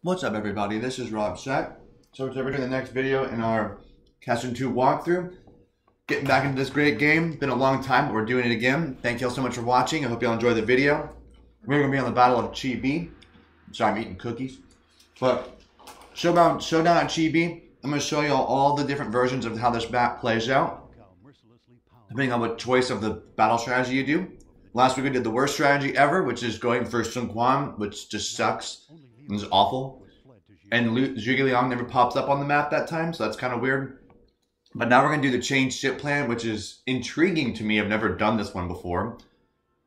What's up, everybody? This is Rob Set. So today we're doing the next video in our Kessen 2 walkthrough. Getting back into this great game. Been a long time, but we're doing it again. Thank you all so much for watching. I hope you all enjoyed the video. We're going to be on the Battle of Chibi. Sorry, I'm eating cookies. But Showdown at Chibi. I'm going to show you all the different versions of how this map plays out, depending on what choice of the battle strategy you do. Last week we did the worst strategy ever, which is going for Sun Quan, which just sucks. It's awful. And Zhuge Liang never pops up on the map that time, so that's kind of weird. But now we're going to do the change ship plan, which is intriguing to me. I've never done this one before.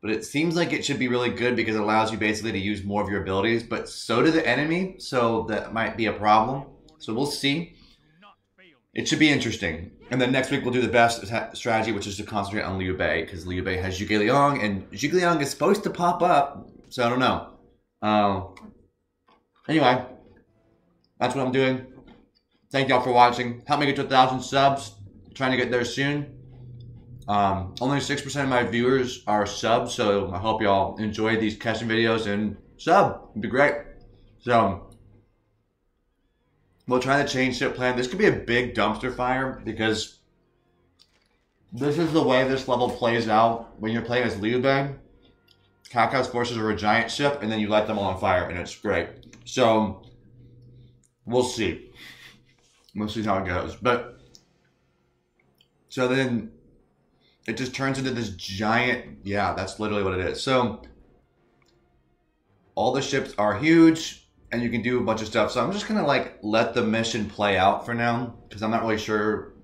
But it seems like it should be really good because it allows you basically to use more of your abilities. But so do the enemy, so that might be a problem. So we'll see. It should be interesting. And then next week we'll do the best strategy, which is to concentrate on Liu Bei, because Liu Bei has Zhuge Liang, and Zhuge Liang is supposed to pop up, so I don't know. Anyway, that's what I'm doing. Thank y'all for watching. Help me get to 1,000 subs. I'm trying to get there soon. Only 6% of my viewers are subs, so I hope y'all enjoy these Kessen videos and sub. It'd be great. So we'll try the change ship plan. This could be a big dumpster fire because this is the way this level plays out when you're playing as Liu Bei. Cao Cao's forces are a giant ship, and then you light them all on fire, and it's great. So, we'll see. We'll see how it goes. But, so then, it just turns into this giant, yeah, that's literally what it is. So, all the ships are huge, and you can do a bunch of stuff. So I'm just going to, like, let the mission play out for now, because I'm not really sure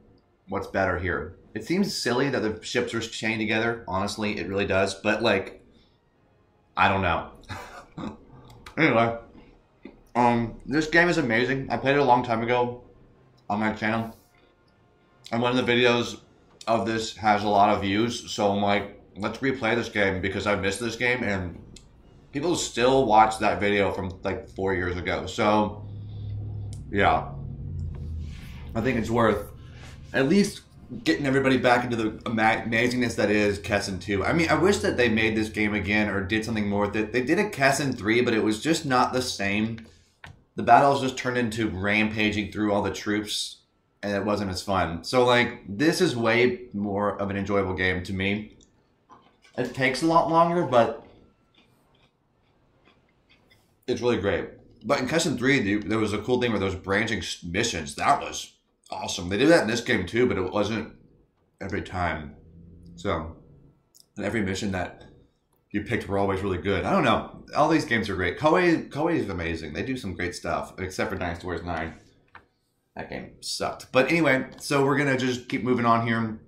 what's better here. It seems silly that the ships are chained together. Honestly, it really does. But, like, I don't know. Anyway, this game is amazing. I played it a long time ago on my channel, and one of the videos of this has a lot of views, so I'm like, let's replay this game because I missed this game, and people still watch that video from like 4 years ago. So, yeah, I think it's worth at least getting everybody back into the amazingness that is Kessen 2. I mean, I wish that they made this game again or did something more with it. They did a Kessen 3, but it was just not the same. The battles just turned into rampaging through all the troops, and it wasn't as fun. So, like, this is way more of an enjoyable game to me. It takes a lot longer, but it's really great. But in Kessen 3, there was a cool thing where there was branching missions. That was awesome. They did that in this game too, but it wasn't every time. So, and every mission that you picked were always really good. I don't know. All these games are great. Koei is amazing. They do some great stuff, except for Dynasty Warriors 9. That game sucked. But anyway, so we're going to just keep moving on here.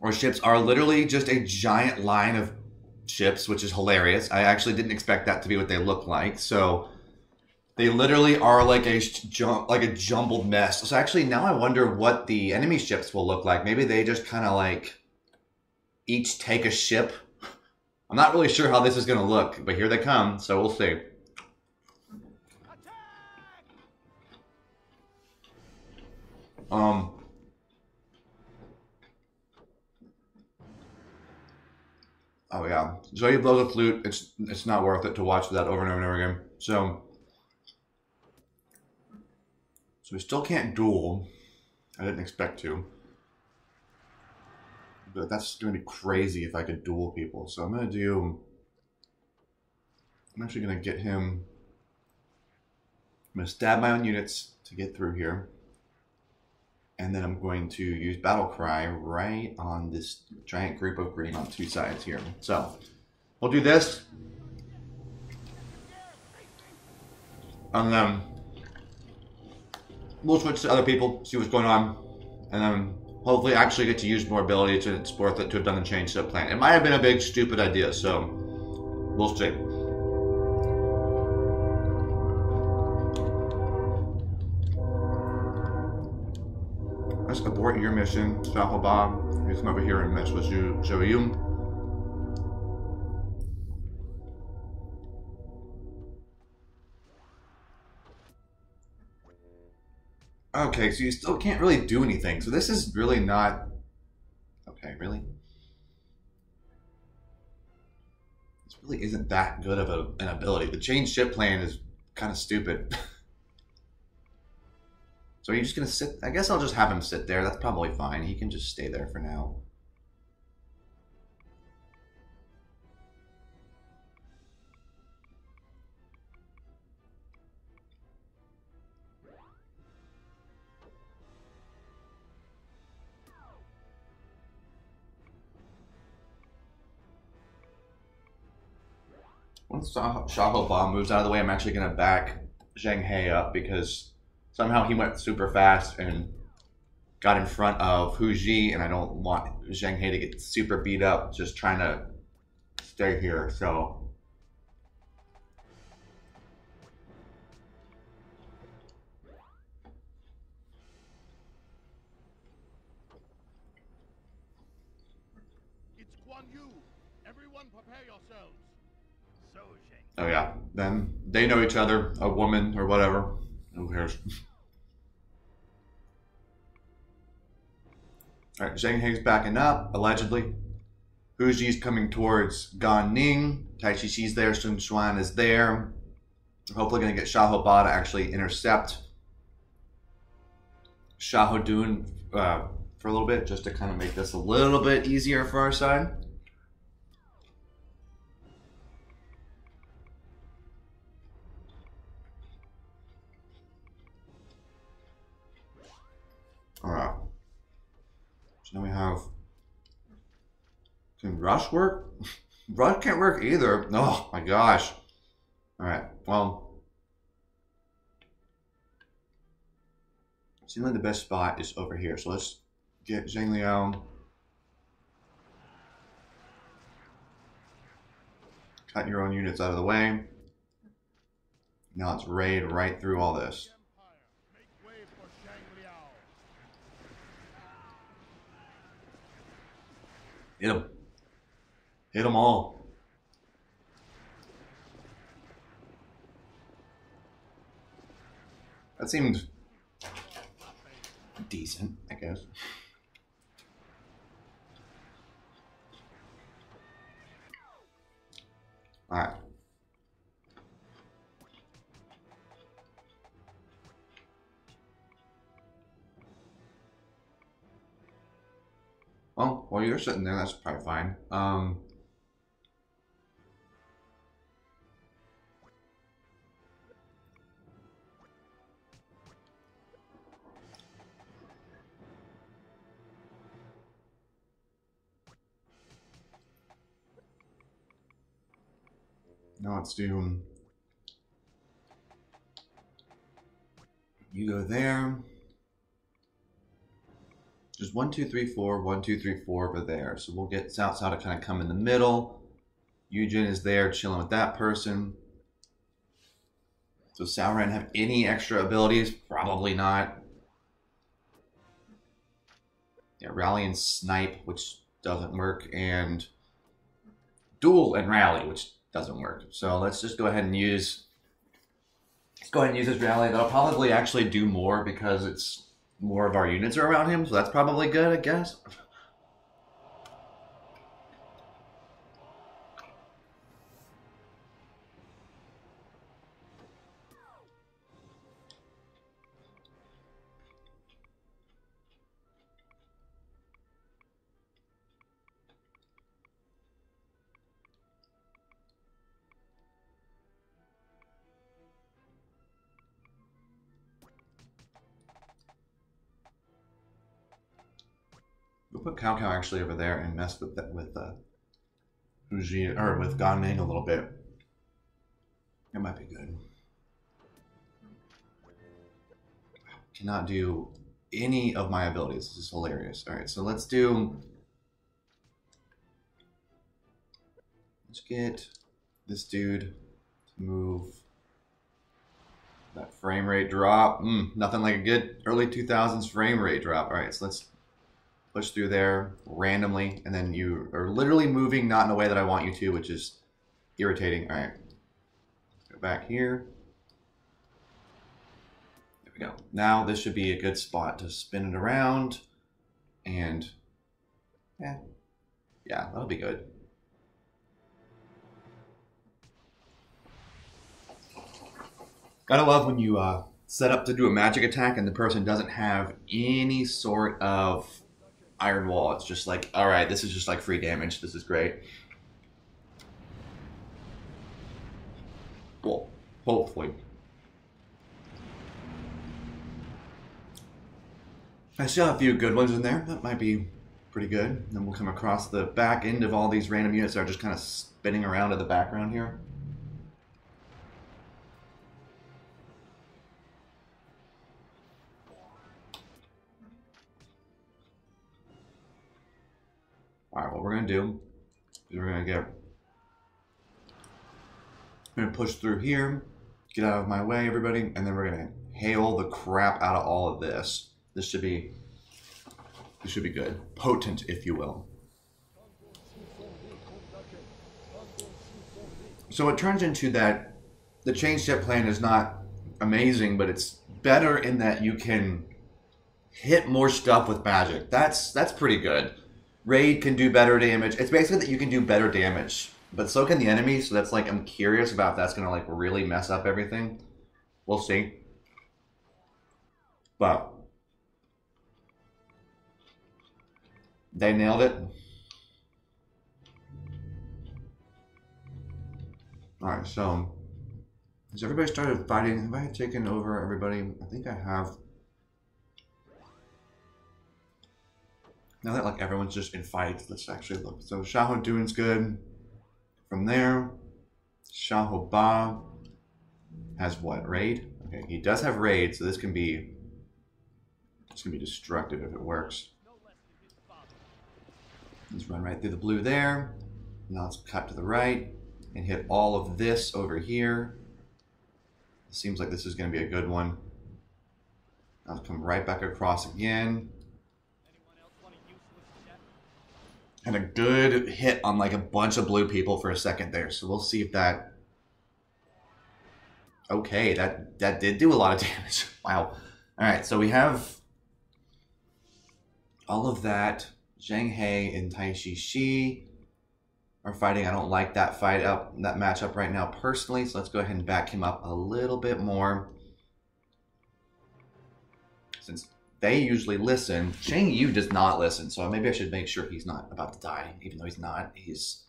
Our ships are literally just a giant line of ships, which is hilarious. I actually didn't expect that to be what they look like. So they literally are like a jumbled mess. So actually now I wonder what the enemy ships will look like. Maybe they just kind of like each take a ship. I'm not really sure how this is going to look, but here they come. So we'll see. Oh yeah. So you blow the flute. It's not worth it to watch that over and over and over again. So we still can't duel. I didn't expect to. But that's going to be crazy if I could duel people. So I'm actually going to get him. I'm going to stab my own units to get through here. And then I'm going to use Battle Cry right on this giant group of green on two sides here. So we'll do this. And then we'll switch to other people, see what's going on, and then hopefully actually get to use more ability to it's worth it to have done the change ship plan. It might have been a big stupid idea, so we'll see. Let's abort your mission. Stop Bob. You come over here and mess with Zhou. Okay, so you still can't really do anything. So this is really not... Okay, really? It's really isn't that good of an ability. The change ship plan is kind of stupid. So are you just gonna sit? I guess I'll just have him sit there. That's probably fine. He can just stay there for now. Once Xiaohou moves out of the way, I'm actually going to back Zheng He up because somehow he went super fast and got in front of Hu Ji, and I don't want Zheng He to get super beat up just trying to stay here. So it's Guan Yu. Everyone prepare yourselves. Oh yeah, then they know each other, a woman or whatever. Who cares? Alright, Zheng He's backing up, allegedly. Hu Ji's coming towards Gan Ning. Tai Chi Chi's there, Sun Xuan is there. We're hopefully going to get Xiahou Ba to actually intercept Xiahou Dun for a little bit, just to kind of make this a little bit easier for our side. Alright. So now we have... Can Rush work? Rush can't work either. Oh my gosh. Alright, well... Seems like the best spot is over here. So let's get Zhang Liao. Cut your own units out of the way. Now let's raid right through all this. Hit them. Hit them all. That seemed decent, I guess. All right. Well, while you're sitting there, that's probably fine. Now let's do... You go there. There's 1, 2, 3, 4, 1, 2, 3, 4 over there. So we'll get Cao Cao to kind of come in the middle. Yujin is there chilling with that person. Does Cao Ren have any extra abilities? Probably not. Yeah, rally and snipe, which doesn't work, and duel and rally, which doesn't work. So let's just go ahead and use... Let's go ahead and use this rally. That'll probably actually do more because it's more of our units are around him, so that's probably good, I guess. We'll put Cao Cao actually over there and mess with that with Hu Ji or with Gan Ning a little bit. It might be good. Cannot do any of my abilities. This is hilarious. All right, so let's get this dude to move. That frame rate drop. Nothing like a good early 2000s frame rate drop. All right, so let's push through there randomly, and then you are literally moving not in a way that I want you to, which is irritating. All right, go back here. There we go. Now this should be a good spot to spin it around, and yeah, that'll be good. Gotta love when you set up to do a magic attack and the person doesn't have any sort of iron wall. It's just like, all right, this is just like free damage. This is great. Well, hopefully. I still have a few good ones in there. That might be pretty good. Then we'll come across the back end of all these random units that are just kind of spinning around in the background here. Alright, what we're going to do is we're going to push through here, get out of my way, everybody, and then we're going to hail the crap out of all of this. This should be good. Potent, if you will. So it turns into that the chain step plan is not amazing, but it's better in that you can hit more stuff with magic. That's pretty good. Raid can do better damage. It's basically that you can do better damage, but so can the enemy. So that's like, I'm curious about if that's gonna like really mess up everything. We'll see. But they nailed it. All right, so has everybody started fighting? Have I taken over everybody? I think I have. Now that like everyone's just in fights, let's actually look. So Xiahou Dun's good. From there, Xiahou Ba has what? Raid? Okay, he does have raid, so this can be destructive if it works. Let's run right through the blue there. Now let's cut to the right and hit all of this over here. It seems like this is going to be a good one. Now let's come right back across again. And a good hit on like a bunch of blue people for a second there. So we'll see if that... Okay, that did do a lot of damage. Wow. Alright, so we have all of that. Zhang He and Tai Shi are fighting. I don't like that that matchup right now personally, so let's go ahead and back him up a little bit more. Since they usually listen, Shang Yu does not listen, so maybe I should make sure he's not about to die, even though he's not. He's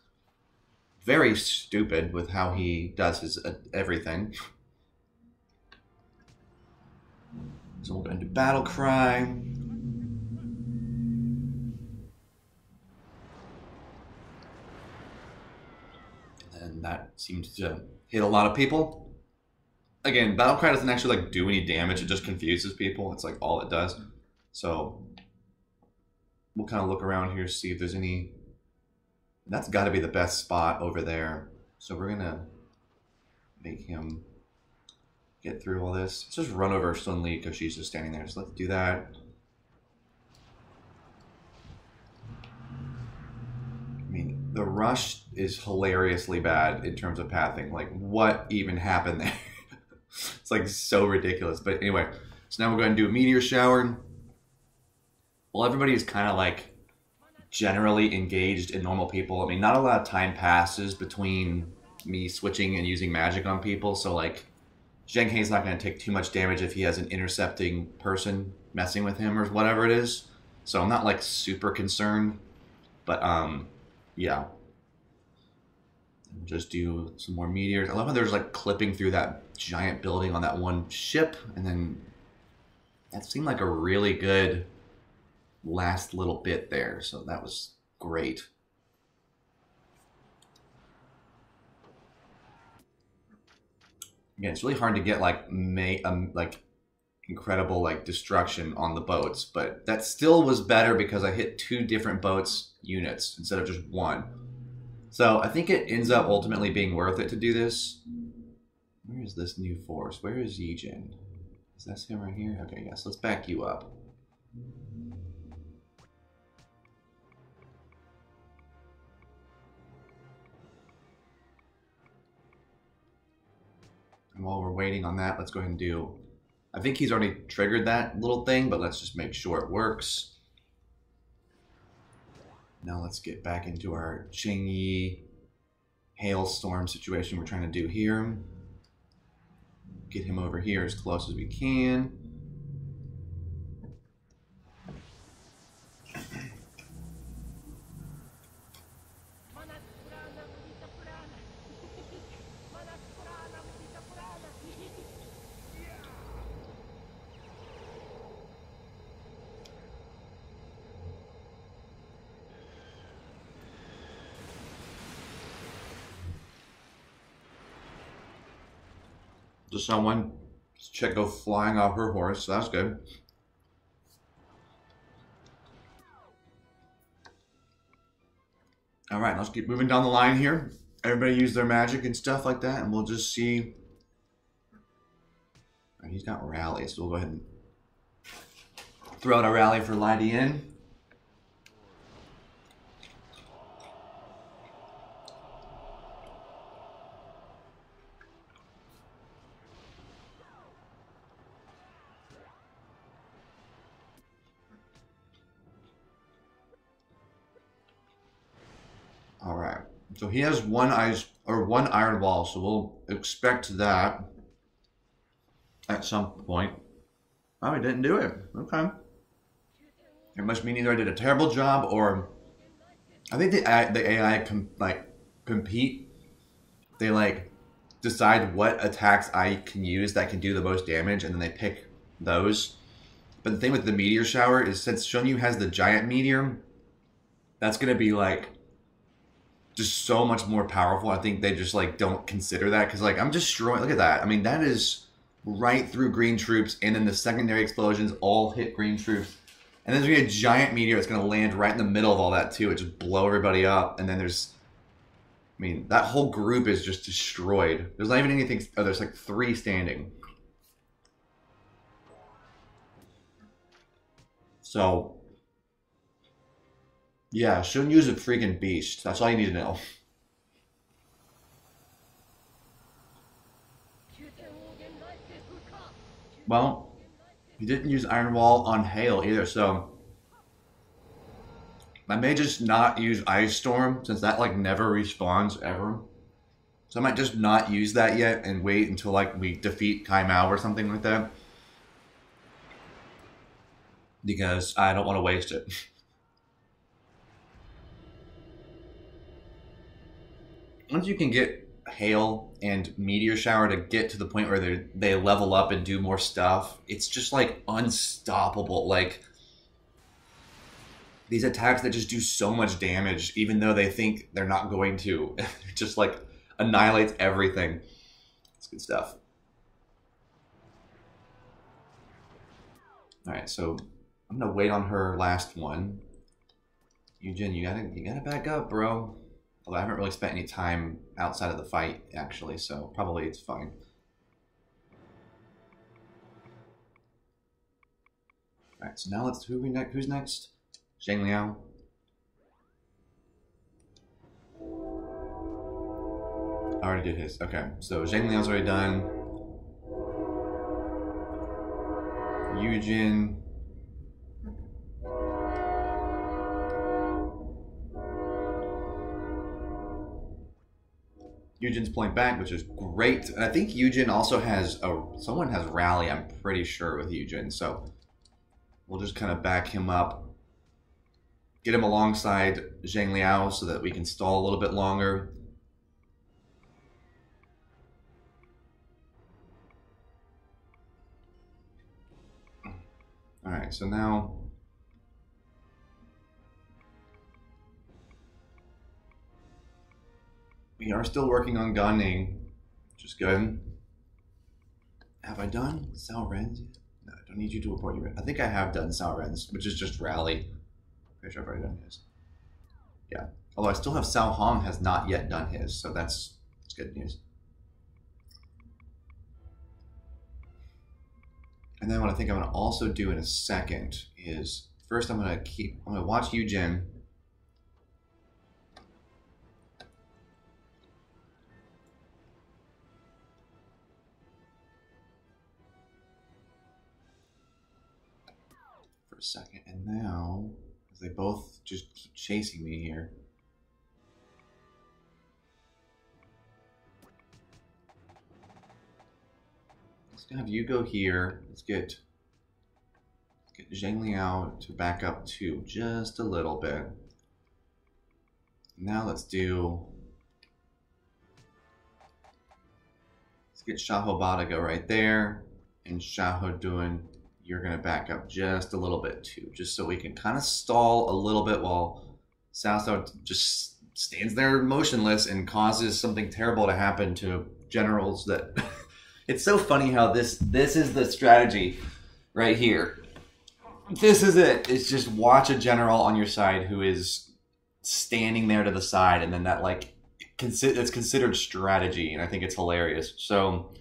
very stupid with how he does his everything. So we're going to do Battle Cry. And that seems to hit a lot of people. Again, Battle Cry doesn't actually like do any damage, it just confuses people. It's like all it does. So we'll kind of look around here, see if there's any... That's got to be the best spot over there. So we're going to make him get through all this. Let's just run over Sun Li because she's just standing there. So let's do that. I mean, the rush is hilariously bad in terms of pathing. Like, what even happened there? It's like so ridiculous. But anyway, so now we're going to do a Meteor Shower. Well, everybody is kind of like generally engaged in normal people. I mean, not a lot of time passes between me switching and using magic on people. So like, Zheng Hei's not going to take too much damage if he has an intercepting person messing with him or whatever it is. So I'm not like super concerned. But yeah. Just do some more meteors. I love how there's like clipping through that giant building on that one ship, and then that seemed like a really good last little bit there. So that was great. Again, it's really hard to get like incredible like destruction on the boats, but that still was better because I hit 2 different boats units instead of just 1. So I think it ends up ultimately being worth it to do this. Where is this new force? Where is Yijin? Is that him right here? Okay, yes, let's back you up. And while we're waiting on that, let's go ahead and do... I think he's already triggered that little thing, but let's just make sure it works. Now let's get back into our Qingyi hailstorm situation we're trying to do here. get him over here as close as we can. Just someone check go flying off her horse, so that's good. All right, let's keep moving down the line here. Everybody use their magic and stuff like that, and we'll just see. All right, he's got rally, so we'll go ahead and throw out a rally for Lydie in. All right, so he has one iron ball, so we'll expect that at some point. Oh, he didn't do it. Okay. It must mean either I did a terrible job or I think the AI compete. They like decide what attacks I can use that can do the most damage, and then they pick those. But the thing with the Meteor Shower is since Shunyu has the giant meteor, that's gonna be like just so much more powerful. I think they just like don't consider that because like I'm destroying. Look at that. I mean that is right through green troops, and then the secondary explosions all hit green troops. And then there's gonna be a giant meteor that's gonna land right in the middle of all that too. It just blow everybody up, and then there's, I mean, that whole group is just destroyed. There's not even anything. Oh, there's like 3 standing. So, yeah, shouldn't use a freaking beast. That's all you need to know. Well, he didn't use Iron Wall on Hail either, so I may just not use Ice Storm since that like never respawns ever. So I might just not use that yet and wait until like we defeat Kai Mao or something like that. Because I don't want to waste it. Once you can get Hail and Meteor Shower to get to the point where they level up and do more stuff, it's just like unstoppable. Like these attacks that just do so much damage, even though they think they're not going to. It just like annihilates everything. It's good stuff. All right, so I'm gonna wait on her last one. Eugen, you gotta back up, bro. Although I haven't really spent any time outside of the fight, actually, so probably it's fine. Alright, so now let's... Who's next? Zhang Liao. I already did his. Okay, so Zhang Liao's already done. Eugen. Eugen's pulling back, which is great. And I think Eugen also has someone has rally, I'm pretty sure, with Eugen. So we'll just kind of back him up. Get him alongside Zhang Liao so that we can stall a little bit longer. Alright, so now we are still working on gunning, which is good. Have I done Sao Ren's yet? No, I don't need you to report you. I think I have done Sao Ren's, which is just rally. Pretty sure I've already done his. Yeah. Although I still have Sao Hong has not yet done his, so that's good news. And then what I think I'm gonna also do in a second is first I'm gonna watch Eugen. For a second, and now they both just keep chasing me here. Let's have you go here. Let's get Zhang Liao to back up too, just a little bit. Now let's get Xiahou Ba to go right there, and Xiahou Dun, you're gonna back up just a little bit too, just so we can kind of stall a little bit while Cao Cao just stands there motionless and causes something terrible to happen to generals that it's so funny how this is the strategy right here. This is it. It's just watch a general on your side who is standing there to the side, and then that like it's considered strategy, and I think it's hilarious. So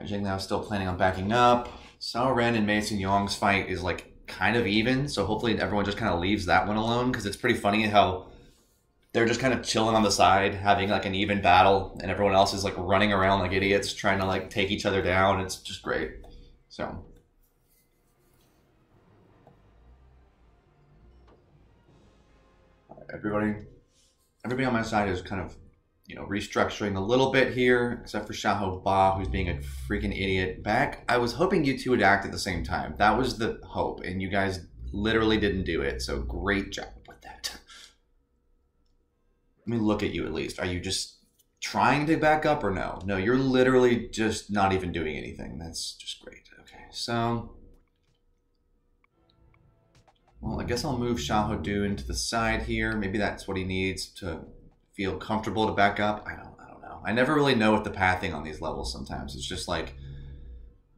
Zhang Liao still planning on backing up. Cao Ren and Mei Yong's fight is like kind of even, so hopefully everyone just kind of leaves that one alone, because it's pretty funny how they're just kind of chilling on the side, having like an even battle, and everyone else is like running around like idiots, trying to like take each other down. It's just great. So everybody on my side is kind of, you know, restructuring a little bit here, except for Xiahou Ba, who's being a freaking idiot. Back, I was hoping you two would act at the same time. That was the hope, and you guys literally didn't do it, so great job with that. Let me look at you at least. Are you just trying to back up or no? No, you're literally just not even doing anything. That's just great. Okay, so... well, I guess I'll move Xiahou Dun to the side here. Maybe that's what he needs to feel comfortable to back up. I don't know. I never really know what the pathing on these levels sometimes. It's just like,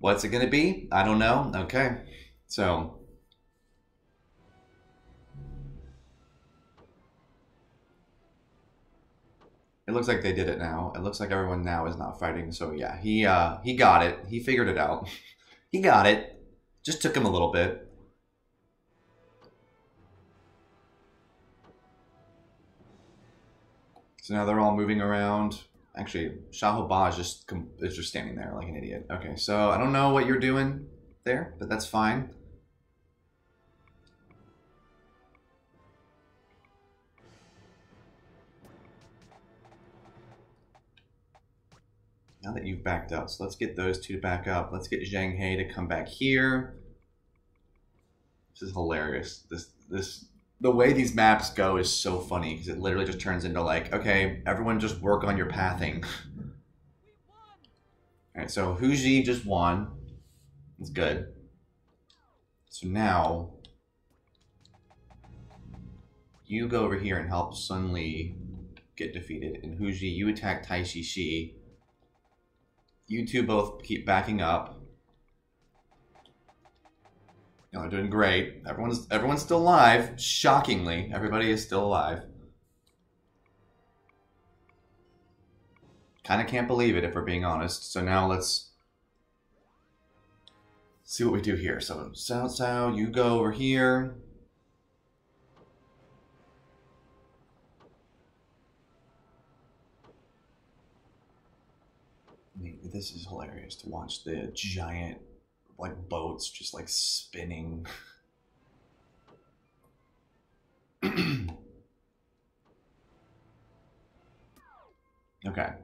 what's it gonna be? I don't know. Okay. So it looks like they did it now. It looks like everyone now is not fighting. So yeah, he got it. He figured it out. He got it. Just took him a little bit. So now they're all moving around. Actually, Xiahou Ba is just standing there like an idiot. Okay, so I don't know what you're doing there, but that's fine. Now that you've backed up, so let's get those two to back up. Let's get Zhang He to come back here. This is hilarious. The way these maps go is so funny, because it literally just turns into like, okay, everyone just work on your pathing. Alright, so Hu Ji just won. That's good. So now, you go over here and help Sun Li get defeated. And Hu Ji, you attack Tai Shi. You two both keep backing up. They're doing great. Everyone's still alive. Shockingly, everybody is still alive. Kind of can't believe it, if we're being honest. So now let's see what we do here. So Cao Cao, you go over here. I mean, this is hilarious to watch the giant like boats just like spinning. Okay.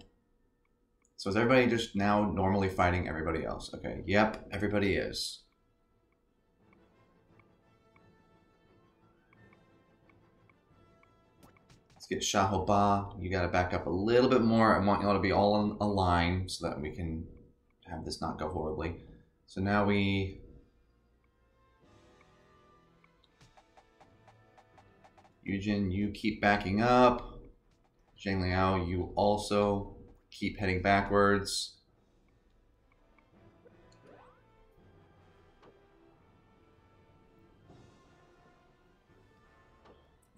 So is everybody just now normally fighting everybody else? Okay, yep, everybody is. Let's get Xiahou Ba. You gotta back up a little bit more. I want y'all to be all in a line so that we can have this not go horribly. So now we... Yujin, you keep backing up. Zhang Liao, you also keep heading backwards.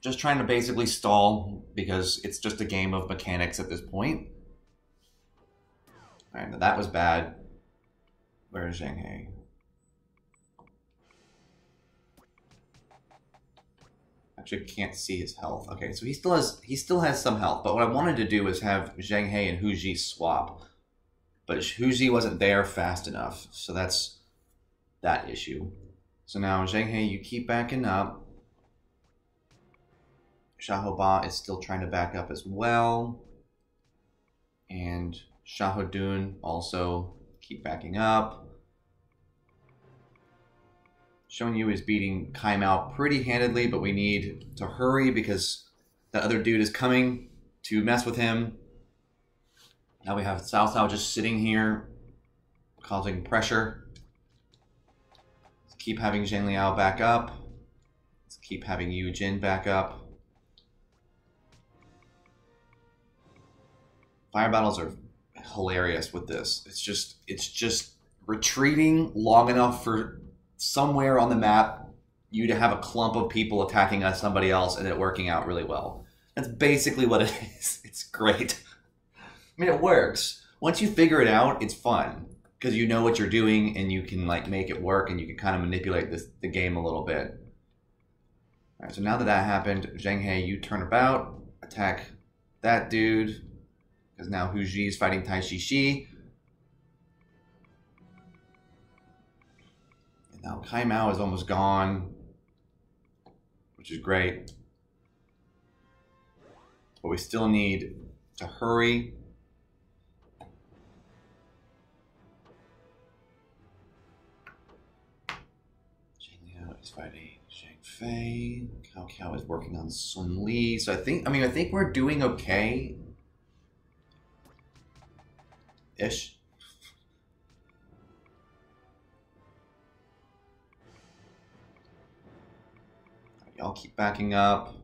Just trying to basically stall, because it's just a game of mechanics at this point. Alright, now that was bad. Where is Zhang He? Actually, can't see his health. Okay, so he still has some health. But what I wanted to do was have Zhang He and Hu Ji swap, but Hu Ji wasn't there fast enough, so that's that issue. So now Zhang He, you keep backing up. Xiahou Ba is still trying to back up as well, and Xiahou Dun also Keep backing up. Shun Yu is beating Kai Mao pretty handedly, but we need to hurry because the other dude is coming to mess with him. Now we have Cao Cao just sitting here, causing pressure. Let's keep having Zhang Liao back up. Let's keep having Yu Jin back up. Fire battles are hilarious with this. It's just retreating long enough for somewhere on the map you to have a clump of people attacking somebody else and it working out really well. That's basically what it is. It's great. I mean, it works. Once you figure it out, it's fun because you know what you're doing and you can like make it work and you can kind of manipulate the game a little bit. All right, so now that happened, Zheng He, you turn about, attack that dude because now Hu Ji is fighting Tai Shi. Now Kai Mao is almost gone, which is great. But we still need to hurry. Zhang Liao is fighting Zhang Fei. Cao Cao is working on Sun Li. So I think we're doing okay. Ish. Y'all keep backing up.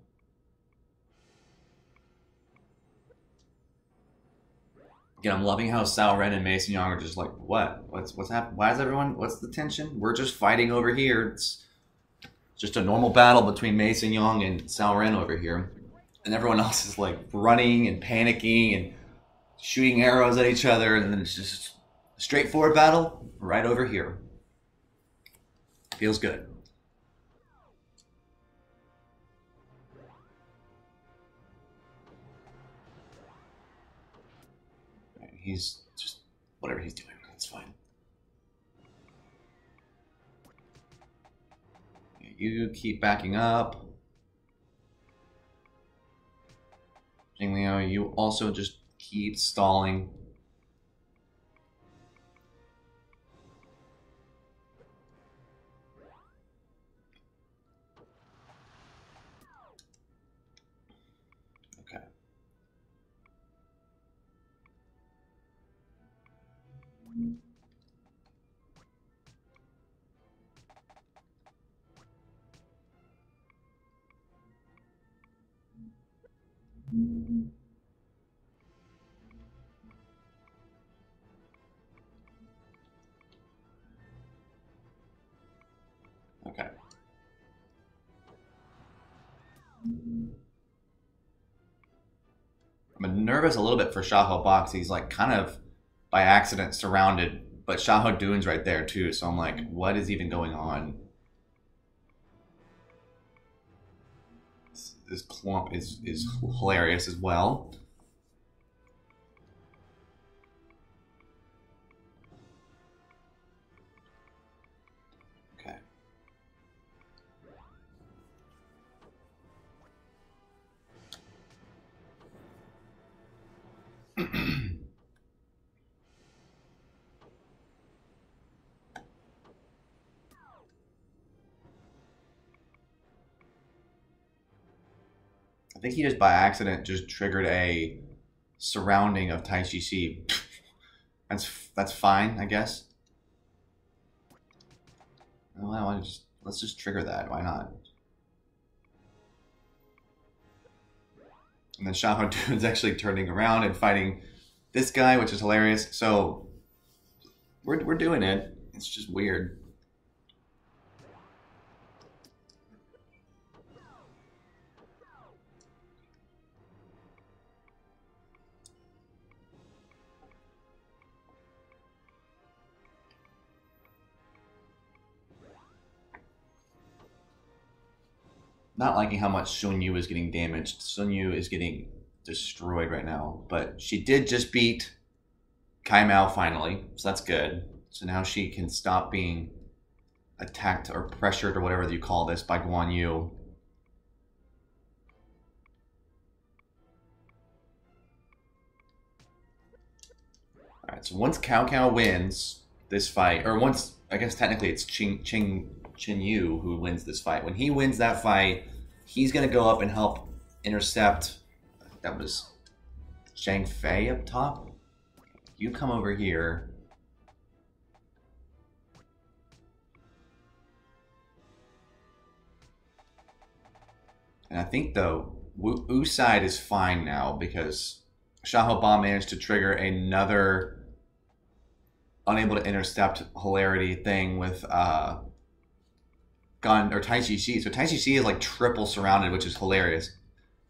Again, I'm loving how Cao Ren and Mason Yang are just like, what? What's happening? Why is everyone? What's the tension? We're just fighting over here. It's just a normal battle between Mason Yang and Cao Ren over here, and everyone else is like running and panicking and shooting arrows at each other, and then it's just a straightforward battle right over here. Feels good. He's just, whatever he's doing, it's fine. You keep backing up. Zhang Liao, you also just keep stalling. Okay. Okay. I'm nervous a little bit for Xiahou Box. He's like kind of by accident surrounded, but Xiahou Dun's right there too. So I'm like, what is even going on? This clump is hilarious as well. Okay. I think he just by accident just triggered a surrounding of Tai Chi. That's fine, I guess. Well, let's just trigger that. Why not? And then Xiahou Dun's actually turning around and fighting this guy, which is hilarious. So we're doing it. It's just weird. Not liking how much Shun Yu is getting damaged. Shun Yu is getting destroyed right now. But she did just beat Kai Mao finally. So that's good. So now she can stop being attacked or pressured or whatever you call this by Guan Yu. Alright, so once Cao Cao wins this fight, or once, I guess technically it's Qin Yu who wins this fight. When he wins that fight, he's going to go up and help intercept. I think that was Zhang Fei up top. You come over here. And I think, though, Wu side is fine now because Xiahou Ba managed to trigger another unable to intercept hilarity thing with Gun or Tai Chi Shi. So Tai Chi Shi is like triple surrounded, which is hilarious.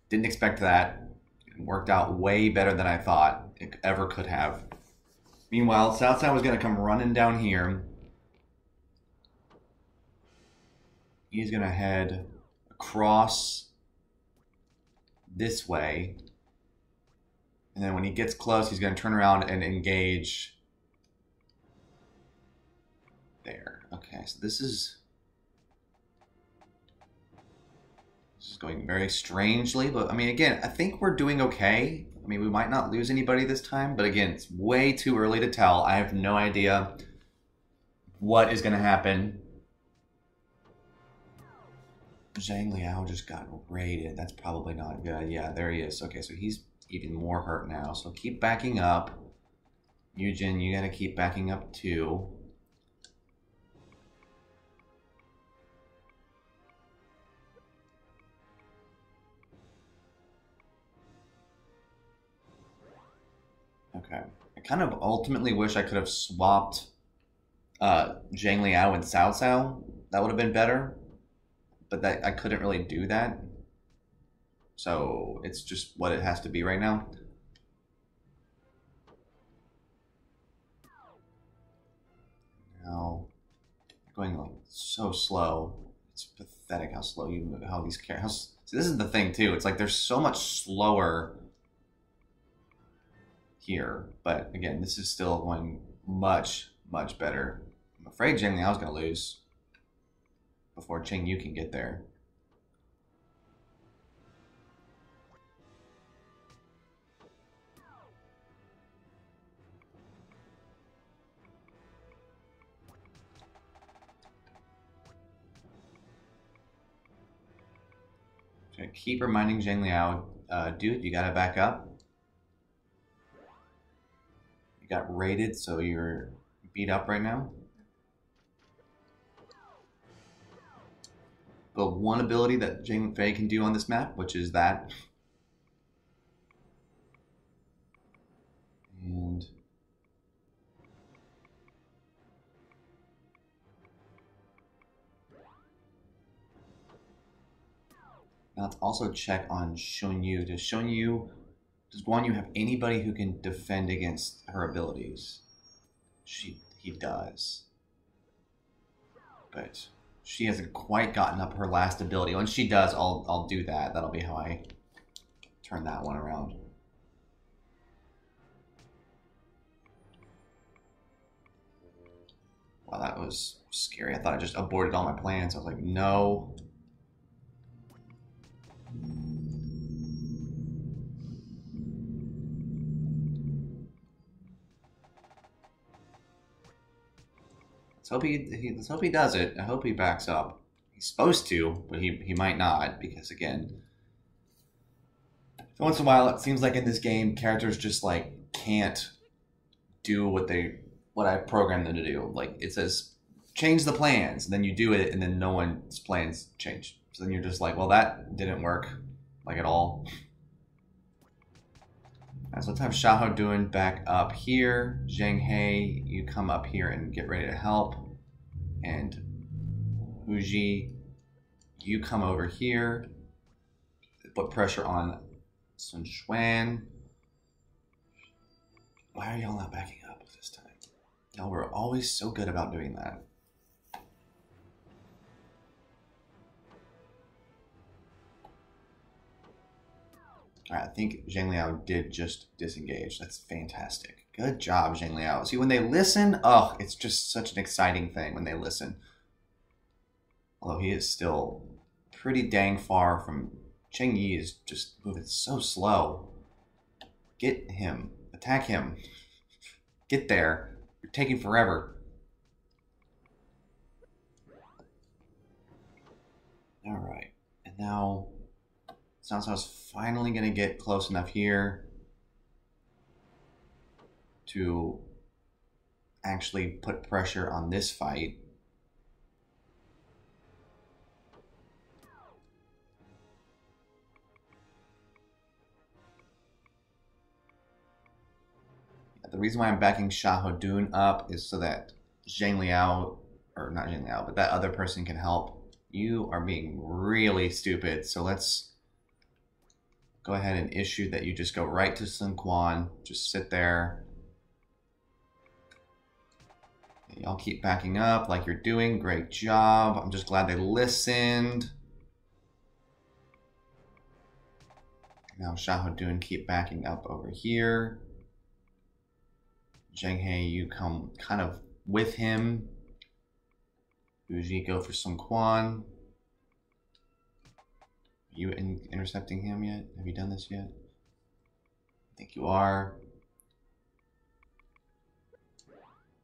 Didn't expect that. It worked out way better than I thought it ever could have. Meanwhile, Cao Cao was going to come running down here. He's going to head across this way. And then when he gets close, he's going to turn around and engage there. Okay, so this is going very strangely, but I mean, again, I think we're doing okay. I mean, we might not lose anybody this time, but again, it's way too early to tell. I have no idea what is going to happen. Zhang Liao just got raided. That's probably not good. Yeah, there he is. Okay, so he's even more hurt now. So keep backing up. Yujin, you got to keep backing up too. Okay. I kind of ultimately wish I could have swapped Zhang Liao and Cao Cao. That would have been better. But that I couldn't really do that. So it's just what it has to be right now. Now, going like so slow. It's pathetic how slow you move, how these characters. See, this is the thing too. It's like they're so much slower here, but again, this is still going much better. I'm afraid Zhang Liao's gonna lose before Qin Yu can get there. Okay, keep reminding Zhang Liao, dude, you gotta back up. Got raided, so you're beat up right now. But one ability that Zhang Fei can do on this map, which is that. And now let's also check on Shun Yu. Does Guan Yu have anybody who can defend against her abilities? He does. But she hasn't quite gotten up her last ability. When she does, I'll do that. That'll be how I turn that one around. Wow, that was scary. I thought I just aborted all my plans. I was like, no. Let's hope he does it. I hope he backs up. He's supposed to, but he might not, because again, once in a while it seems like in this game characters just like can't do what I programmed them to do. Like it says change the plans, and then you do it, and then no one's plans change. So then you're just like, well, that didn't work like at all. Alright, so let's have Xiahou doing back up here. Zhang He, you come up here and get ready to help. And Huji, you come over here. Put pressure on Sun Xuan. Why are y'all not backing up this time? Y'all were always so good about doing that. Alright, I think Zhang Liao did just disengage. That's fantastic. Good job, Zhang Liao. See, when they listen, oh, it's just such an exciting thing when they listen. Although he is still pretty dang far from... Cheng Yi is just moving so slow. Get him. Attack him. get there. You're taking forever. Alright. And now sounds like I was finally going to get close enough here to actually put pressure on this fight. The reason why I'm backing Xiahou up is so that Zhang Liao, or not Zhang Liao, but that other person can help. You are being really stupid, so let's go ahead and issue that you just go right to Sun Quan. Just sit there. Y'all keep backing up like you're doing. Great job. I'm just glad they listened. Now Xiahou keep backing up over here. Zheng He, you come kind of with him. Buji, go for Sun Quan. Are you intercepting him yet? Have you done this yet? I think you are.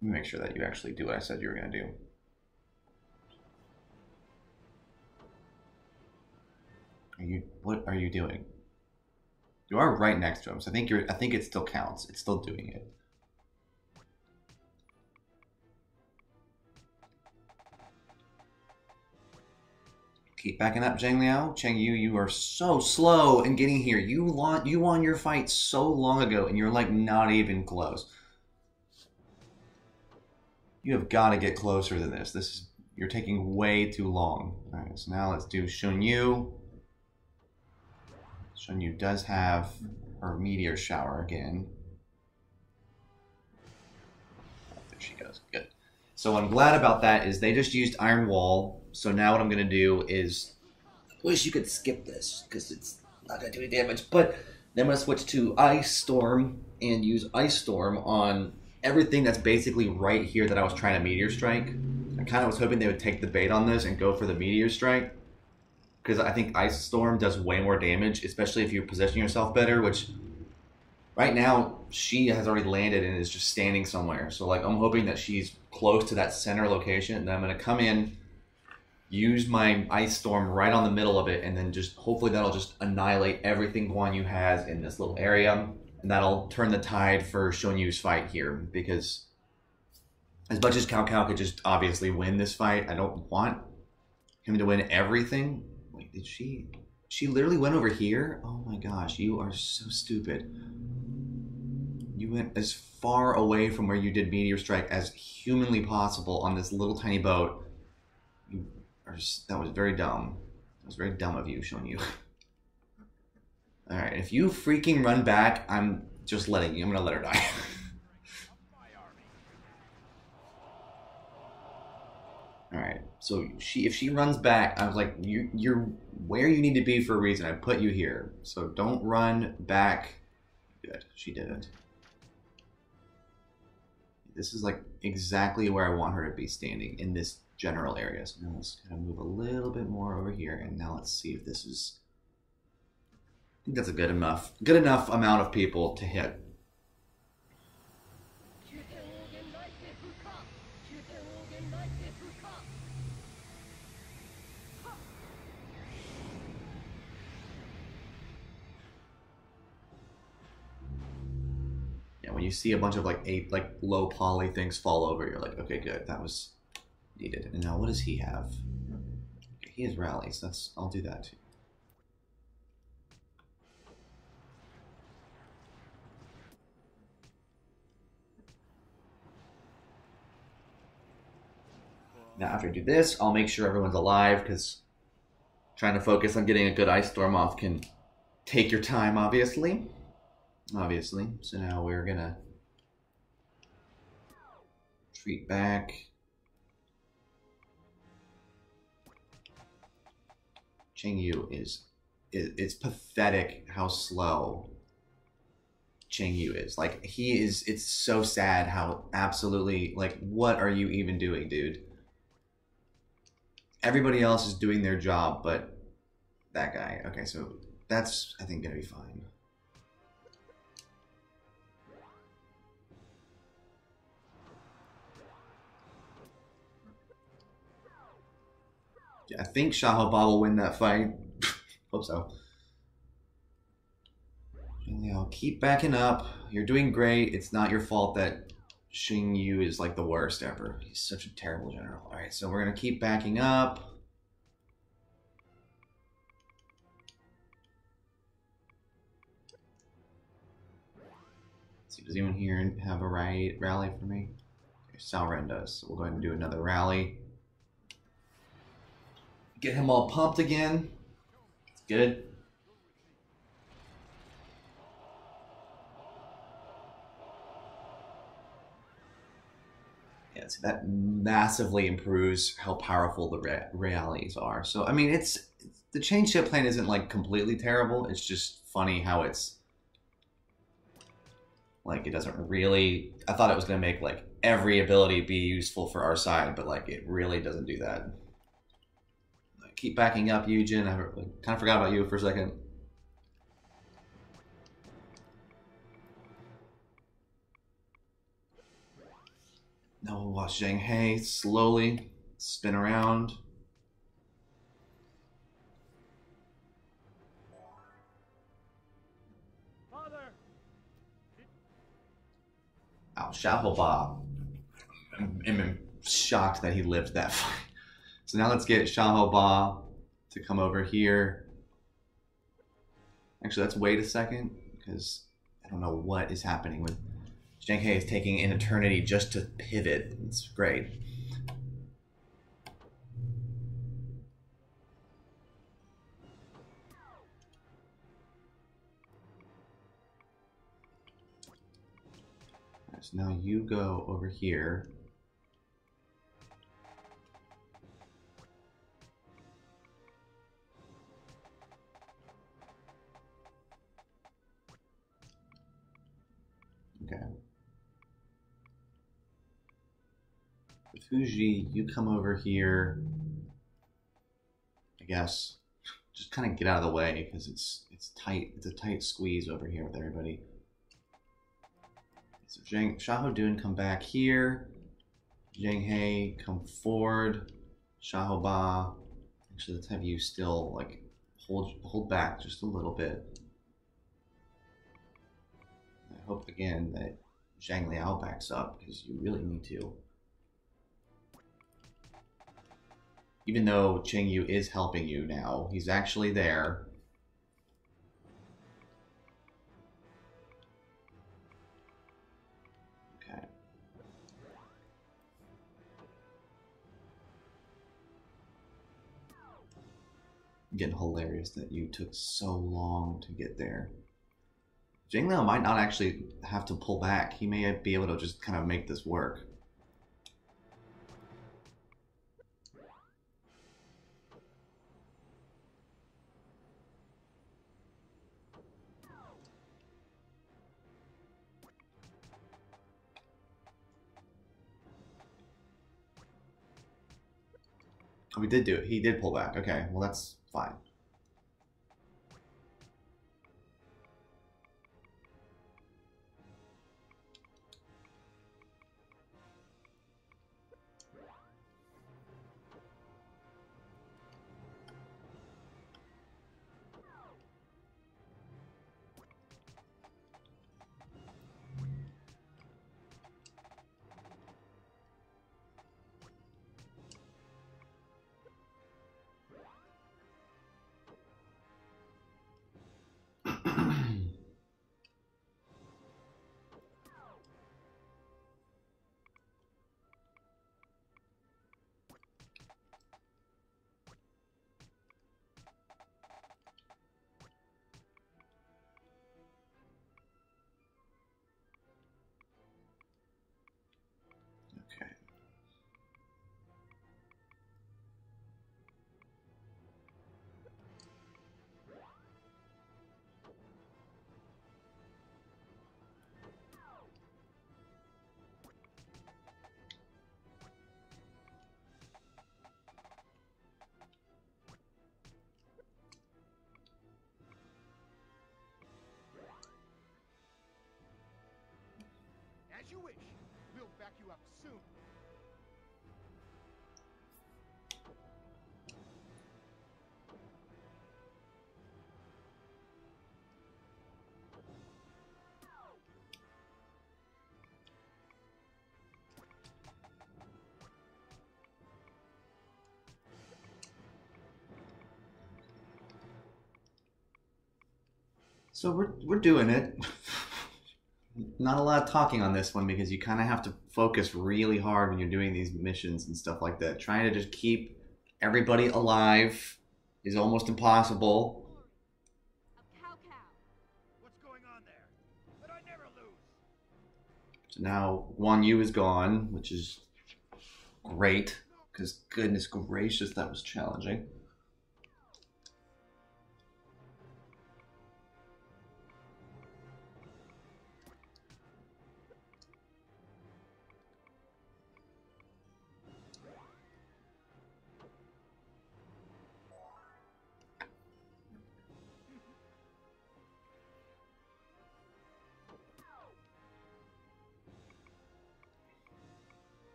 Let me make sure that you actually do what I said you were going to do. What are you doing? You are right next to him, so I think it still counts. It's still doing it. Keep backing up, Zhang Liao. Cheng Yu, you are so slow in getting here. You won your fight so long ago, and you're like not even close. You have got to get closer than this. You're taking way too long. All right, so now let's do Shun Yu. Shun Yu does have her Meteor Shower again. Oh, there she goes. Good. So what I'm glad about that is they just used Iron Wall. So now what I'm going to do is... I wish you could skip this, because it's not going to do any damage. But then I'm going to switch to Ice Storm and use Ice Storm on everything that's basically right here that I was trying to Meteor Strike. I kind of was hoping they would take the bait on this and go for the Meteor Strike, because I think Ice Storm does way more damage, especially if you position yourself better, which right now she has already landed and is just standing somewhere. So like I'm hoping that she's close to that center location, and then I'm going to come in, use my Ice Storm right on the middle of it, and then just hopefully that'll just annihilate everything Guan Yu has in this little area. And that'll turn the tide for Shun Yu's fight here, because as much as Cao Cao could just obviously win this fight, I don't want him to win everything. Wait, did she? She literally went over here? Oh my gosh, you are so stupid. You went as far away from where you did Meteor Strike as humanly possible on this little tiny boat. That was very dumb. That was very dumb of you, Shun Yu. Alright, if you freaking run back, I'm just letting you. I'm gonna let her die. Alright, so if she runs back, I was like, you're where you need to be for a reason. I put you here. So don't run back. Good, she didn't. This is like exactly where I want her to be standing, in this general area. So now let's kind of move a little bit more over here, and now let's see if this is... I think that's a good enough amount of people to hit. Yeah, when you see a bunch of like low poly things fall over, you're like, okay, good, that was needed. And now what does he have? Okay, he has rallies. I'll do that too. Now after I do this, I'll make sure everyone's alive, because trying to focus on getting a good Ice Storm off can take your time, obviously. So now we're gonna retreat back. Cheng Yu it's pathetic how slow Cheng Yu is. Like it's so sad how absolutely, like, what are you even doing, dude? Everybody else is doing their job, but that guy. Okay, so that's, I think, gonna be fine. I think Xiaoba will win that fight. Hope so. Liao, keep backing up. You're doing great. It's not your fault that Xing Yu is like the worst ever. He's such a terrible general. Alright, so we're gonna keep backing up. Let's see, does anyone here have a rally for me? Okay, Salren does. So we'll go ahead and do another rally. Get him all pumped again. It's good. Yeah, so that massively improves how powerful the realities are. So, I mean, the change ship plan isn't like completely terrible. It's just funny how it's like it doesn't really. I thought it was going to make like every ability be useful for our side, but like it really doesn't do that. Keep backing up, Eugen. I kind of forgot about you for a second. Now we'll watch Zhang He slowly spin around. Father. Oh, Xiaoba. I'm shocked that he lived that fight. So now let's get Xiaoba to come over here. Actually, let's wait a second because I don't know what is happening with Zhang He is taking an eternity just to pivot. It's great. Right, so now you go over here. Okay. Fuji, you come over here. I guess just kind of get out of the way because it's tight. It's a tight squeeze over here with everybody. So Shahudun come back here. Zhang He come forward. Shahoba. Actually, let's have you still like hold back just a little bit. I hope again that Zhang Liao backs up because you really need to. Even though Cheng Yu is helping you now, he's actually there. Okay. Getting hilarious that you took so long to get there. Zhang Liao might not actually have to pull back. He may be able to just kind of make this work. Oh, we did do it. He did pull back. Okay, well that's fine. Okay. As you wish. We'll back you up soon. So we're doing it. Not a lot of talking on this one because you kind of have to focus really hard when you're doing these missions and stuff like that. Trying to just keep everybody alive is almost impossible. Of Cao Cao. What's going on there? But I never lose. So now Guan Yu is gone, which is great because goodness gracious, that was challenging.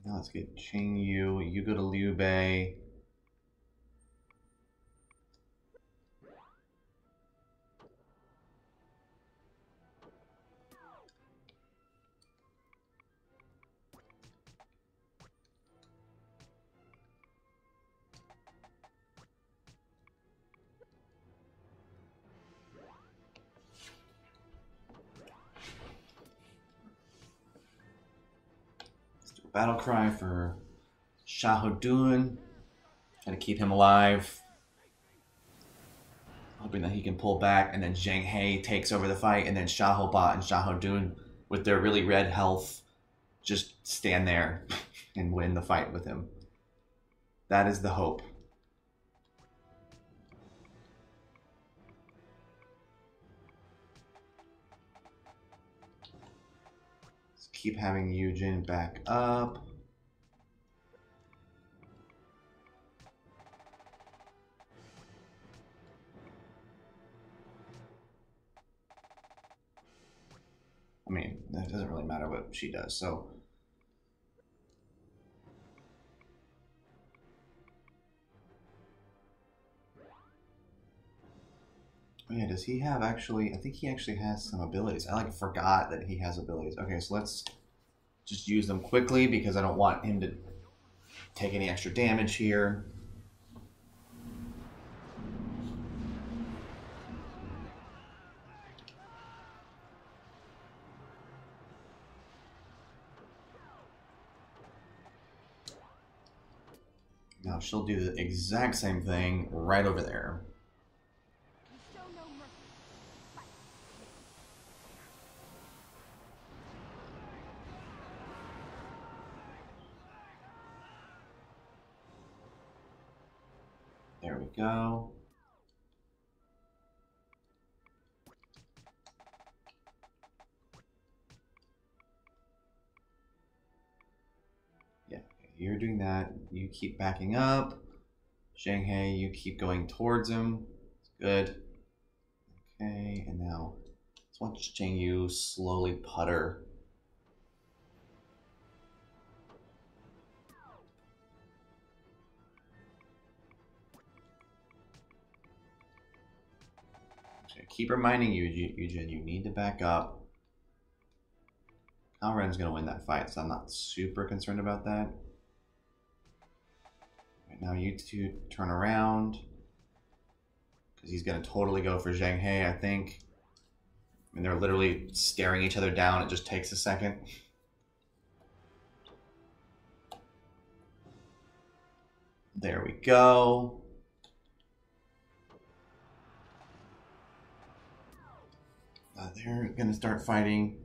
Now let's get Ching Yu. You go to Liu Bei. Battle cry for Shahudun. Trying to keep him alive. Hoping that he can pull back, and then Zhang He takes over the fight, and then Shahobot and Shahudun, with their really red health, just stand there and win the fight with him. That is the hope. Keep having Eugen back up. I mean, that doesn't really matter what she does, so. Oh yeah, does he have actually, I think he actually has some abilities. I like forgot that he has abilities. Okay, so let's just use them quickly because I don't want him to take any extra damage here. Now she'll do the exact same thing right over there. Show no mercy. Fight. There we go. Yeah, you're doing that. You keep backing up. Zhang He, you keep going towards him. Good. Okay, and now let's watch Zhang Yu slowly putter. Okay, keep reminding you, Eugen, you need to back up. Cao Ren's going to win that fight, so I'm not super concerned about that. Right now, you two turn around. Because he's going to totally go for Zhang He, I think. And they're literally staring each other down. It just takes a second. There we go. They're going to start fighting.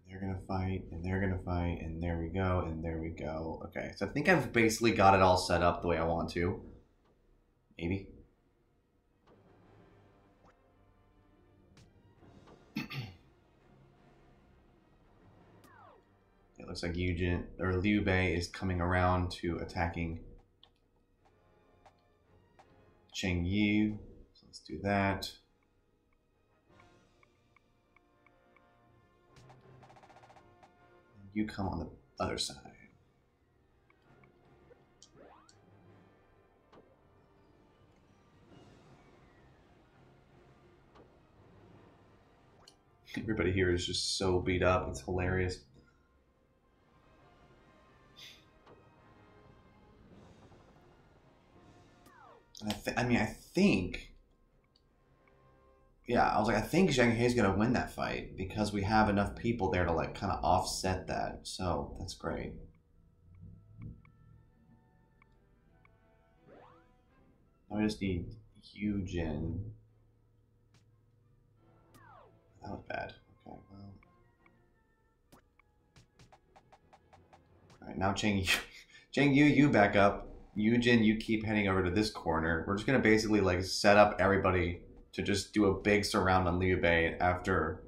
They're going to fight, and they're going to fight, and there we go, and there we go. Okay, so I think I've basically got it all set up the way I want to. Maybe. It looks like Eugen or Liu Bei is coming around to attacking Cheng Yu. So let's do that. You come on the other side. Everybody here is just so beat up. It's hilarious. I mean, I think... Yeah, I was like, I think Zhang Hei's gonna win that fight because we have enough people there to like kind of offset that. So that's great. Now we just need Yujin. That was bad. Okay, well. Alright, now Cheng Yu, you back up. Yujin, you keep heading over to this corner. We're just gonna basically like set up everybody to just do a big surround on Liu Bei after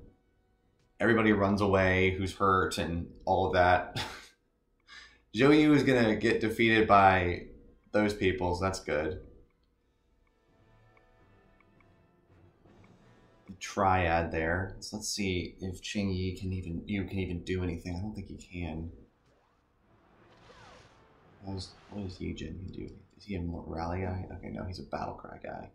everybody runs away who's hurt and all of that. Zhou Yu is gonna get defeated by those people, so that's good. The triad there. So let's see if Cheng Yi can even do anything. I don't think he can. What does Yujin do? Is he a rally guy? Okay, no, he's a battle cry guy.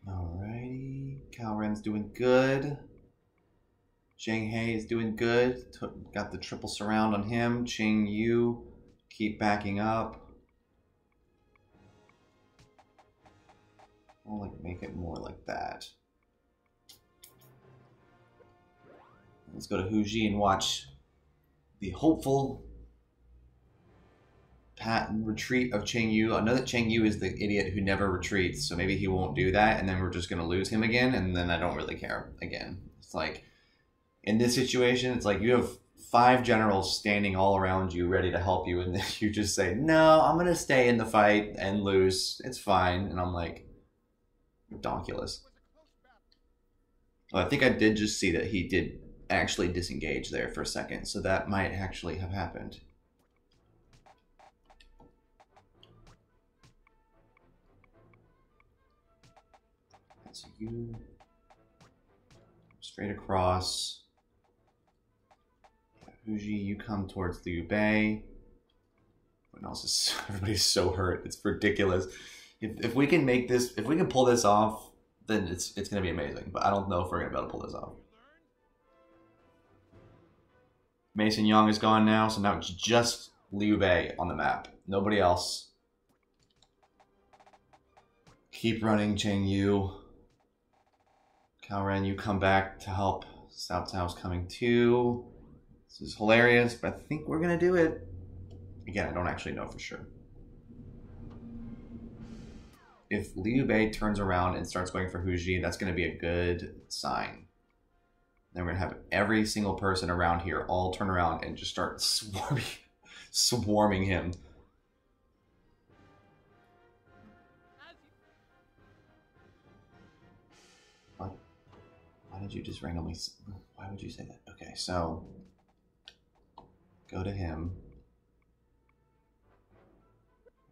Alrighty, Cao Ren's doing good. Zhang Hei is doing good. Got the triple surround on him. Cheng Yu, keep backing up. I'll like make it more like that. Let's go to Huji and watch the hopeful retreat of Cheng Yu. I know that Cheng Yu is the idiot who never retreats, so maybe he won't do that, and then we're just going to lose him again, and then I don't really care again. It's like, in this situation, it's like you have 5 generals standing all around you ready to help you, and then you just say, no, I'm going to stay in the fight and lose. It's fine. And I'm like, ridiculous. Well, I think I did just see that he did actually disengage there for a second, so that might actually have happened. So you straight across. Huji, you come towards Liu Bei. Everyone else is, everybody's so hurt. It's ridiculous. If we can make this, if we can pull this off, then it's gonna be amazing. But I don't know if we're gonna be able to pull this off. Mason Young is gone now, so now it's just Liu Bei on the map. Nobody else. Keep running, Cheng Yu. Cao Ren, you come back to help. Cao Cao's coming too. This is hilarious, but I think we're gonna do it. Again, I don't actually know for sure. If Liu Bei turns around and starts going for Huji, that's gonna be a good sign. Then we're gonna have every single person around here all turn around and just start swarming him. What? Why did you just randomly? Why would you say that? Okay, so go to him.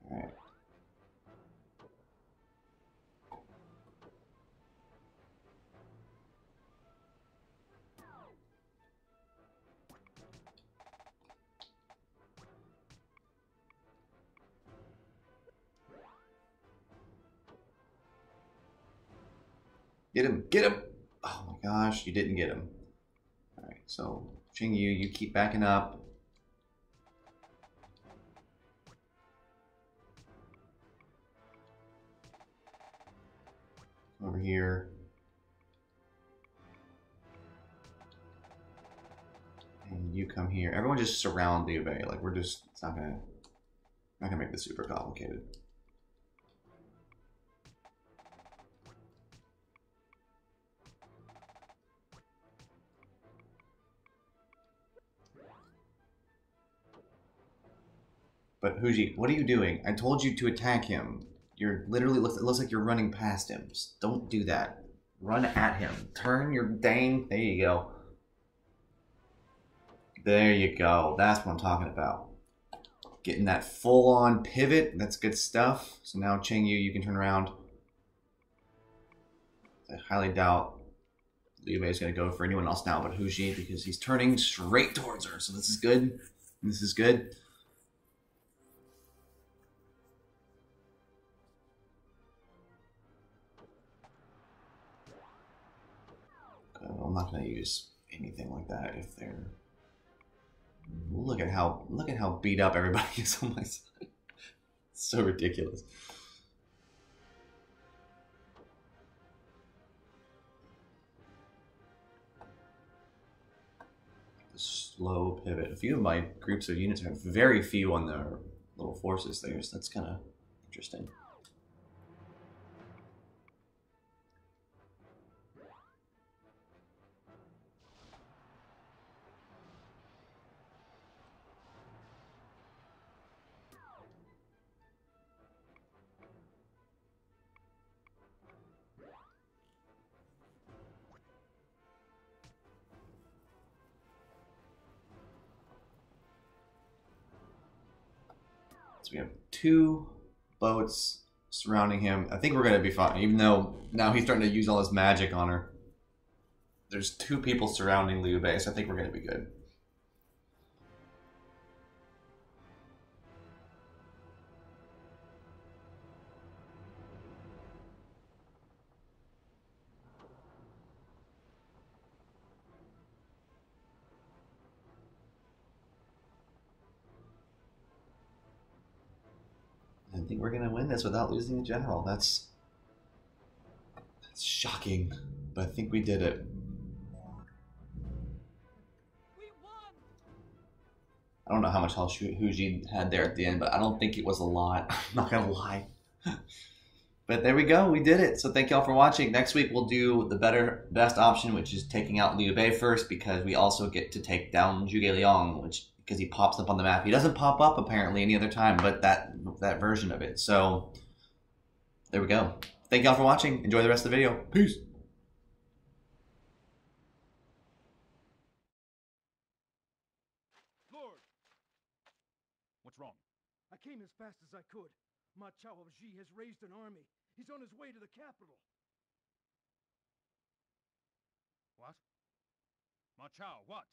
All right. Get him! Get him! Oh my gosh, you didn't get him. All right, so Cheng Yu, you keep backing up. Over here. And you come here. Everyone just surround Liu Bei. Like, we're just, it's not gonna make this super complicated. But Huji, what are you doing? I told you to attack him. You're literally, it looks like you're running past him. Just don't do that. Run at him. Turn your dang, there you go. There you go. That's what I'm talking about. Getting that full-on pivot. That's good stuff. So now Cheng Yu, you can turn around. I highly doubt Liu Bei is going to go for anyone else now but Hu Ji because he's turning straight towards her. So this is good. This is good. I'm not going to use anything like that if they're... Look at how beat up everybody is on my side. It's so ridiculous. The slow pivot. A few of my groups of units have very few on their little forces there, so that's kind of interesting. So we have 2 boats surrounding him. I think we're going to be fine, even though now he's starting to use all his magic on her. There's 2 people surrounding Liu Bei, so I think we're going to be good. I think we're gonna win this without losing a general. That's shocking, but I think we did it. We won! I don't know how much health Hu Ji had there at the end, but I don't think it was a lot. I'm not gonna lie. But there we go, we did it. So thank y'all for watching. Next week we'll do the best option, which is taking out Liu Bei first, because we also get to take down Zhuge Liang, because he pops up on the map. He doesn't pop up apparently any other time, but that version of it. So there we go. Thank y'all for watching. Enjoy the rest of the video. Peace. Lord! What's wrong? I came as fast as I could. Ma Chao of Ji has raised an army. He's on his way to the capital. What? Ma Chao, what?